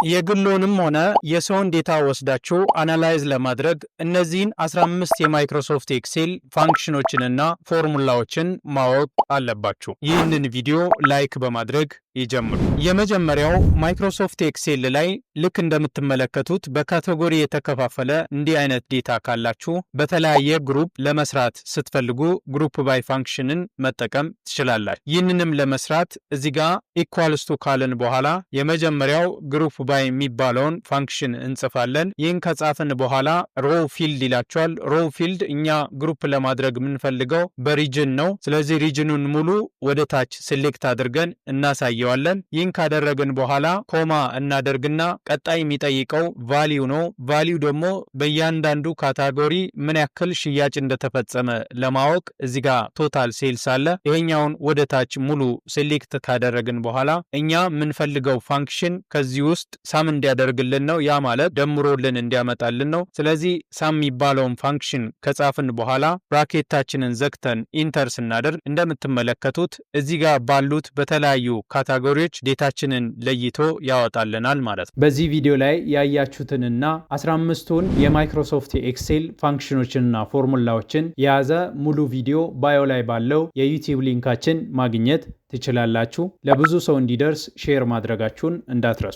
የግሎንም ሆነ የሰውን ዴታ ወስዳችሁ አናላይዝ ለማድረግ እነዚህን 15 የማይክሮሶፍት ኤክሴል ፋንክሽኖችንና ፎርሙላዎችን ማወቅ አለባችሁ። ይህንን ቪዲዮ ላይክ በማድረግ ይጀምሩ። የመጀመሪያው ማይክሮሶፍት ኤክሴል ላይ ልክ እንደምትመለከቱት በካቴጎሪ የተከፋፈለ እንዲህ አይነት ዴታ ካላችሁ በተለያየ ግሩፕ ለመስራት ስትፈልጉ ግሩፕ ባይ ፋንክሽንን መጠቀም ትችላላችሁ። ይህንንም ለመስራት እዚህ ጋር ኢኳልስ ቱ ካልን በኋላ የመጀመሪያው ግሩፕ ባይ የሚባለውን ፋንክሽን እንጽፋለን። ይህን ከጻፍን በኋላ ሮው ፊልድ ይላቸዋል። ሮው ፊልድ እኛ ግሩፕ ለማድረግ የምንፈልገው በሪጅን ነው። ስለዚህ ሪጅኑን ሙሉ ወደ ታች ሴሌክት አድርገን እናሳየዋለን። ይህን ካደረግን በኋላ ኮማ እናደርግና ቀጣይ የሚጠይቀው ቫሊዩ ነው። ቫሊዩ ደግሞ በእያንዳንዱ ካታጎሪ ምን ያክል ሽያጭ እንደተፈጸመ ለማወቅ እዚህ ጋር ቶታል ሴልስ አለ። ይሄኛውን ወደ ታች ሙሉ ሴሌክት ካደረግን በኋላ እኛ የምንፈልገው ፋንክሽን ከዚህ ውስጥ ሳም እንዲያደርግልን ነው። ያ ማለት ደምሮልን እንዲያመጣልን ነው። ስለዚህ ሳም የሚባለውን ፋንክሽን ከጻፍን በኋላ ብራኬታችንን ዘግተን ኢንተር ስናደርግ እንደምትመለከቱት እዚህ ጋር ባሉት በተለያዩ ካታጎሪዎች ዴታችንን ለይቶ ያወጣልናል ማለት ነው። በዚህ ቪዲዮ ላይ ያያችሁትንና 15ቱን የማይክሮሶፍት ኤክሴል ፋንክሽኖችንና ፎርሙላዎችን የያዘ ሙሉ ቪዲዮ ባዮ ላይ ባለው የዩቲዩብ ሊንካችን ማግኘት ትችላላችሁ። ለብዙ ሰው እንዲደርስ ሼር ማድረጋችሁን እንዳትረሱ።